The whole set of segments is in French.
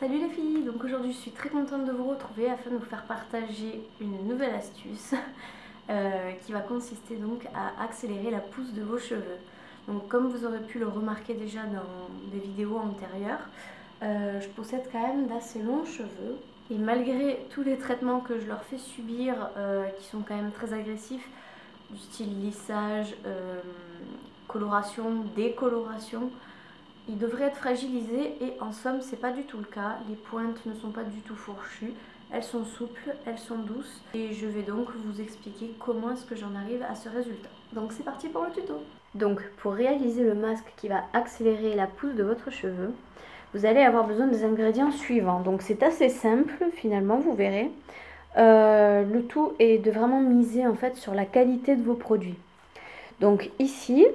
Salut les filles, donc aujourd'hui je suis très contente de vous retrouver afin de vous faire partager une nouvelle astuce qui va consister donc à accélérer la pousse de vos cheveux. Donc comme vous aurez pu le remarquer déjà dans des vidéos antérieures, je possède quand même d'assez longs cheveux et malgré tous les traitements que je leur fais subir qui sont quand même très agressifs, du style lissage, coloration, décoloration, ils devraient être fragilisés et en somme c'est pas du tout le cas. Les pointes ne sont pas du tout fourchues, elles sont souples, elles sont douces et je vais donc vous expliquer comment est-ce que j'en arrive à ce résultat. Donc c'est parti pour le tuto. Donc pour réaliser le masque qui va accélérer la pousse de votre cheveu, vous allez avoir besoin des ingrédients suivants. Donc c'est assez simple finalement, vous verrez. Le tout est de vraiment miser en fait sur la qualité de vos produits. Donc ici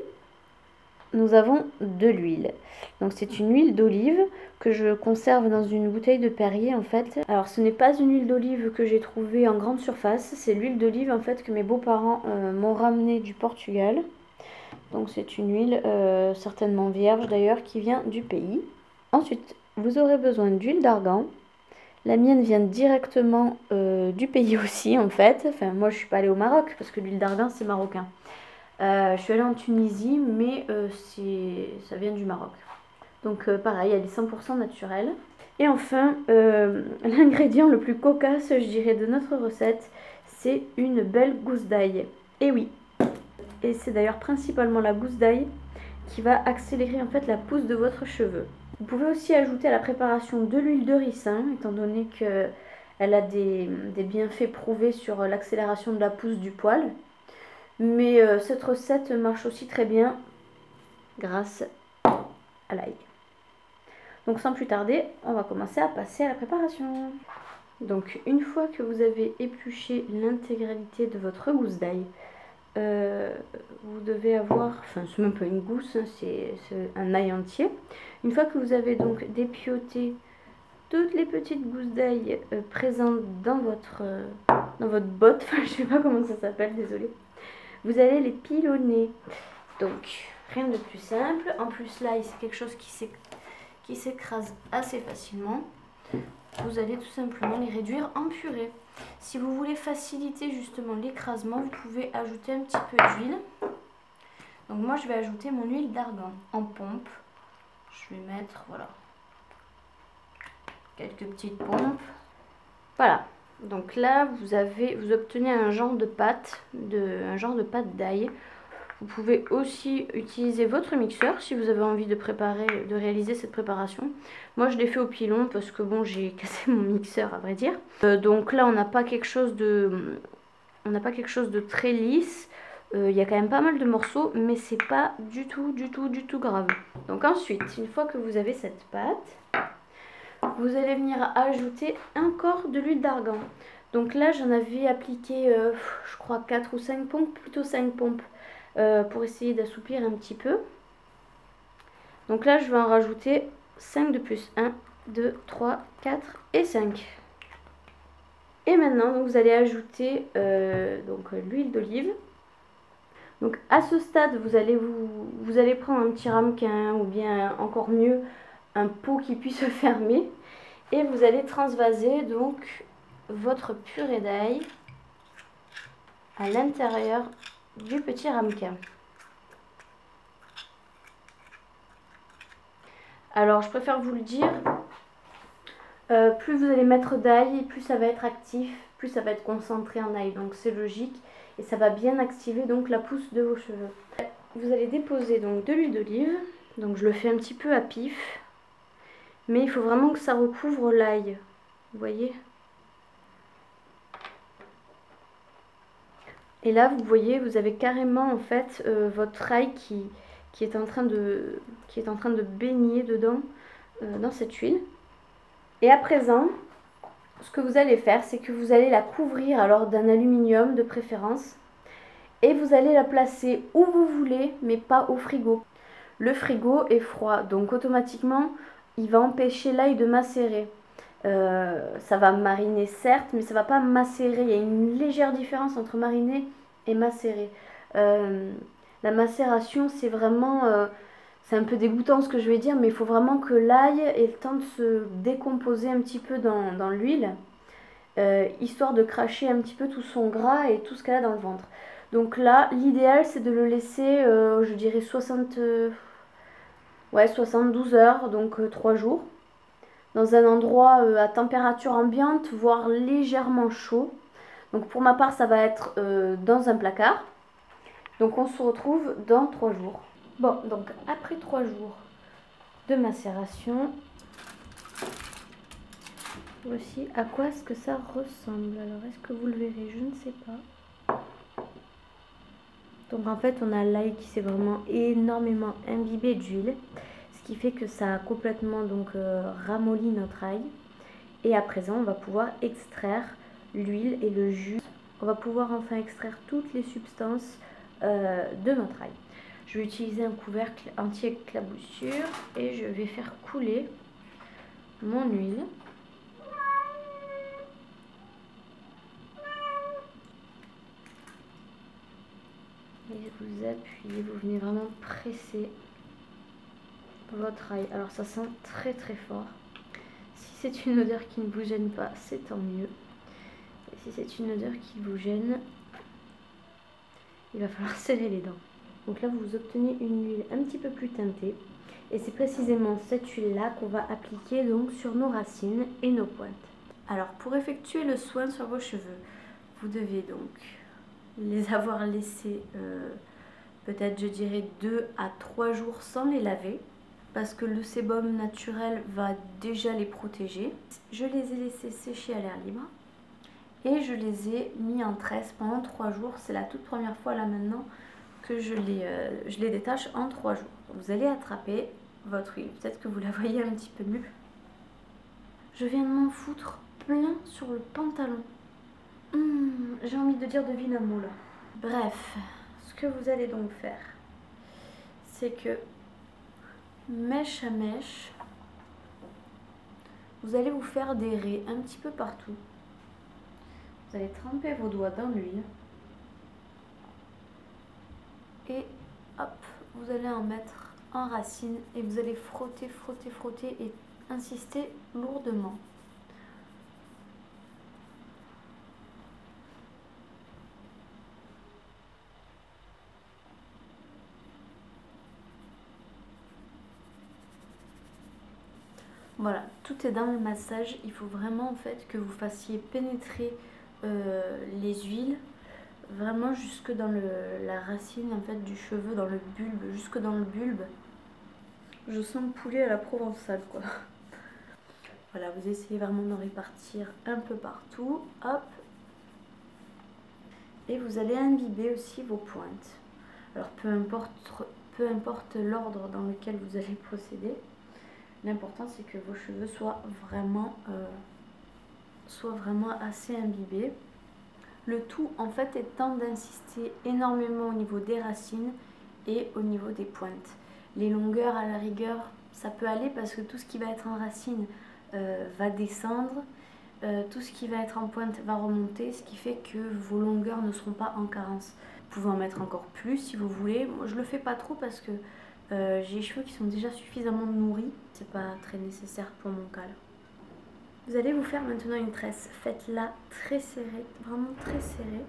nous avons de l'huile. Donc c'est une huile d'olive que je conserve dans une bouteille de Perrier en fait. Alors ce n'est pas une huile d'olive que j'ai trouvée en grande surface, c'est l'huile d'olive en fait que mes beaux-parents m'ont ramenée du Portugal. Donc c'est une huile certainement vierge d'ailleurs qui vient du pays. Ensuite vous aurez besoin d'huile d'argan. La mienne vient directement du pays aussi en fait. Enfin moi je suis pas allée au Maroc parce que l'huile d'argan c'est marocain. Je suis allée en Tunisie, mais ça vient du Maroc. Donc pareil, elle est 100% naturelle. Et enfin, l'ingrédient le plus cocasse, je dirais, de notre recette, c'est une belle gousse d'ail. Et oui, et c'est d'ailleurs principalement la gousse d'ail qui va accélérer en fait la pousse de votre cheveu. Vous pouvez aussi ajouter à la préparation de l'huile de ricin, étant donné qu'elle a des bienfaits prouvés sur l'accélération de la pousse du poil. Mais cette recette marche aussi très bien grâce à l'ail. Donc sans plus tarder, on va commencer à passer à la préparation. Donc une fois que vous avez épluché l'intégralité de votre gousse d'ail, vous devez avoir, enfin c'est même pas une gousse, hein, c'est un ail entier. Une fois que vous avez donc dépioté toutes les petites gousses d'ail présentes dans votre botte, enfin je sais pas comment ça s'appelle, désolée. Vous allez les pilonner. Donc, rien de plus simple. En plus, l'ail, c'est quelque chose qui s'écrase assez facilement. Vous allez tout simplement les réduire en purée. Si vous voulez faciliter justement l'écrasement, vous pouvez ajouter un petit peu d'huile. Donc moi, je vais ajouter mon huile d'argan en pompe. Je vais mettre, voilà, quelques petites pompes. Voilà. Donc là, vous obtenez un genre de pâte, d'ail. Vous pouvez aussi utiliser votre mixeur si vous avez envie de réaliser cette préparation. Moi, je l'ai fait au pilon parce que bon, j'ai cassé mon mixeur à vrai dire. Donc là, on n'a pas quelque chose de très lisse. Il y a quand même pas mal de morceaux, mais c'est pas du tout grave. Donc ensuite, une fois que vous avez cette pâte, vous allez venir ajouter encore de l'huile d'argan. Donc là, j'en avais appliqué, je crois 4 ou 5 pompes, plutôt 5 pompes, pour essayer d'assouplir un petit peu. Donc là, je vais en rajouter 5 de plus. 1, 2, 3, 4 et 5. Et maintenant, donc, vous allez ajouter l'huile d'olive. Donc à ce stade, vous allez prendre un petit ramequin ou bien encore mieux, un pot qui puisse se fermer. Et vous allez transvaser donc votre purée d'ail à l'intérieur du petit ramequin. Alors je préfère vous le dire, plus vous allez mettre d'ail, plus ça va être actif, plus ça va être concentré en ail. Donc c'est logique et ça va bien activer donc la pousse de vos cheveux. Vous allez déposer donc de l'huile d'olive. Donc je le fais un petit peu à pif. Mais il faut vraiment que ça recouvre l'ail. Vous voyez ? Et là, vous voyez, vous avez carrément en fait votre ail qui est en train de baigner dedans, dans cette huile. Et à présent, ce que vous allez faire, c'est que vous allez la couvrir alors d'un aluminium de préférence. Et vous allez la placer où vous voulez, mais pas au frigo. Le frigo est froid, donc automatiquement, il va empêcher l'ail de macérer. Ça va mariner certes, mais ça va pas macérer. Il y a une légère différence entre mariner et macérer. La macération, c'est vraiment C'est un peu dégoûtant ce que je vais dire, mais il faut vraiment que l'ail ait le temps de se décomposer un petit peu dans l'huile, histoire de cracher un petit peu tout son gras et tout ce qu'elle a dans le ventre. Donc là, l'idéal c'est de le laisser, je dirais 72 heures, donc 3 jours, dans un endroit à température ambiante, voire légèrement chaud. Donc pour ma part, ça va être dans un placard. Donc on se retrouve dans 3 jours. Bon, donc après 3 jours de macération, voici à quoi est-ce que ça ressemble. Alors est-ce que vous le verrez? Je ne sais pas. Donc en fait on a l'ail qui s'est vraiment énormément imbibé d'huile, ce qui fait que ça a complètement donc ramolli notre ail. Et à présent on va pouvoir extraire l'huile et le jus. On va pouvoir enfin extraire toutes les substances de notre ail. Je vais utiliser un couvercle anti-éclaboussure et je vais faire couler mon huile. Et vous appuyez, vous venez vraiment presser votre ail. Alors ça sent très très fort. Si c'est une odeur qui ne vous gêne pas, c'est tant mieux. Et si c'est une odeur qui vous gêne, il va falloir serrer les dents. Donc là vous obtenez une huile un petit peu plus teintée. Et c'est précisément cette huile-là qu'on va appliquer donc sur nos racines et nos pointes. Alors pour effectuer le soin sur vos cheveux, vous devez donc les avoir laissés peut-être je dirais 2 à 3 jours sans les laver. Parce que le sébum naturel va déjà les protéger. Je les ai laissés sécher à l'air libre. Et je les ai mis en tresse pendant 3 jours. C'est la toute première fois là maintenant que je les détache en 3 jours. Donc vous allez attraper votre huile. Peut-être que vous la voyez un petit peu mieux. Je viens de m'en foutre plein sur le pantalon. J'ai envie de dire devine un mot là. Bref, ce que vous allez donc faire, c'est que mèche à mèche, vous allez vous faire des raies un petit peu partout. Vous allez tremper vos doigts dans l'huile. Et hop, vous allez en mettre en racine et vous allez frotter, frotter, frotter et insister lourdement. Voilà, tout est dans le massage. Il faut vraiment en fait que vous fassiez pénétrer les huiles vraiment jusque dans la racine en fait du cheveu, dans le bulbe, jusque dans le bulbe. Je sens le poulet à la provençale quoi. Voilà, vous essayez vraiment d'en répartir un peu partout. Hop. Et vous allez imbiber aussi vos pointes. Alors peu importe l'ordre dans lequel vous allez procéder. L'important c'est que vos cheveux soient vraiment assez imbibés. Le tout en fait étant d'insister énormément au niveau des racines et au niveau des pointes. Les longueurs à la rigueur ça peut aller parce que tout ce qui va être en racine va descendre, tout ce qui va être en pointe va remonter, ce qui fait que vos longueurs ne seront pas en carence. Vous pouvez en mettre encore plus si vous voulez. Moi je le fais pas trop parce que j'ai les cheveux qui sont déjà suffisamment nourris, c'est pas très nécessaire pour mon cas là. Vous allez vous faire maintenant une tresse, faites-la très serrée, vraiment très serrée.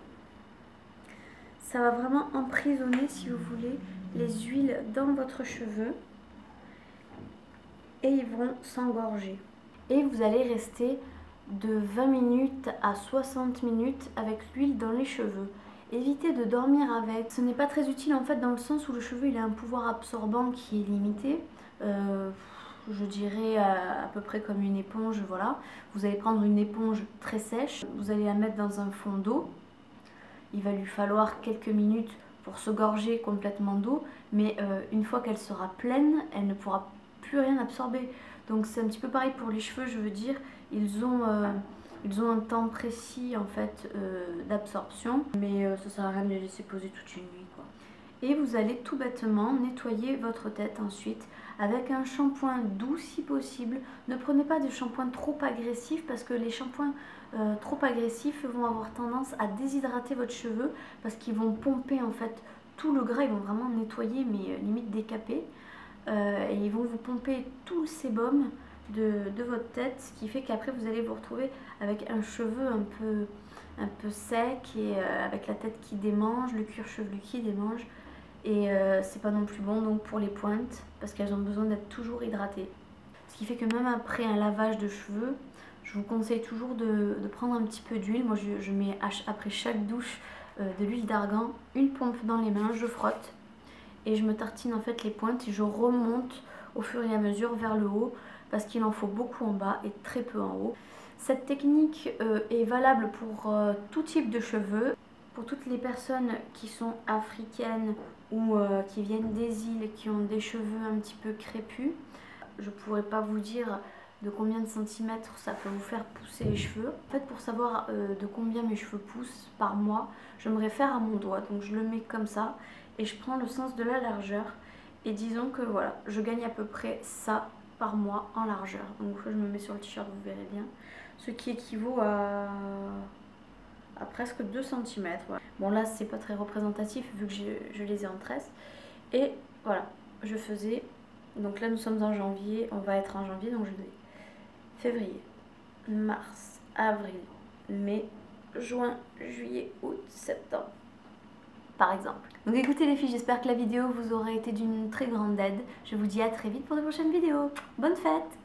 Ça va vraiment emprisonner, si vous voulez, les huiles dans votre cheveu et ils vont s'engorger. Et vous allez rester de 20 minutes à 60 minutes avec l'huile dans les cheveux. Évitez de dormir avec, ce n'est pas très utile en fait dans le sens où le cheveu il a un pouvoir absorbant qui est limité. Je dirais à peu près comme une éponge, voilà. Vous allez prendre une éponge très sèche, vous allez la mettre dans un fond d'eau. Il va lui falloir quelques minutes pour se gorger complètement d'eau, mais une fois qu'elle sera pleine, elle ne pourra plus rien absorber. Donc c'est un petit peu pareil pour les cheveux, je veux dire, ils ont un temps précis en fait d'absorption, mais ça sert à rien de les laisser poser toute une nuit quoi. Et vous allez tout bêtement nettoyer votre tête ensuite avec un shampoing doux si possible. Ne prenez pas de shampoing trop agressif parce que les shampoings trop agressifs vont avoir tendance à déshydrater votre cheveu parce qu'ils vont pomper en fait tout le gras, ils vont vraiment nettoyer mais limite décaper. et ils vont vous pomper tout le sébum de votre tête, ce qui fait qu'après vous allez vous retrouver avec un cheveu un peu sec et avec la tête qui démange, le cuir chevelu qui démange, et c'est pas non plus bon donc pour les pointes parce qu'elles ont besoin d'être toujours hydratées. Ce qui fait que même après un lavage de cheveux, je vous conseille toujours de prendre un petit peu d'huile. Moi je mets après chaque douche de l'huile d'argan, une pompe dans les mains, je frotte et je me tartine en fait les pointes et je remonte au fur et à mesure vers le haut parce qu'il en faut beaucoup en bas et très peu en haut. Cette technique est valable pour tout type de cheveux. Pour toutes les personnes qui sont africaines ou qui viennent des îles, qui ont des cheveux un petit peu crépus, je ne pourrais pas vous dire de combien de centimètres ça peut vous faire pousser les cheveux. En fait, pour savoir de combien mes cheveux poussent par mois, je me réfère à mon doigt. Donc je le mets comme ça et je prends le sens de la largeur. Et disons que voilà, je gagne à peu près ça par mois en largeur. Donc je me mets sur le t-shirt, vous verrez bien. Ce qui équivaut à presque 2 cm. Voilà. Bon là c'est pas très représentatif vu que je les ai en tresse. Et voilà, je faisais, donc là nous sommes en janvier, on va être en janvier, donc je faisais février, mars, avril, mai, juin, juillet, août, septembre par exemple. Donc écoutez les filles, j'espère que la vidéo vous aura été d'une très grande aide. Je vous dis à très vite pour de prochaines vidéos. Bonne fête!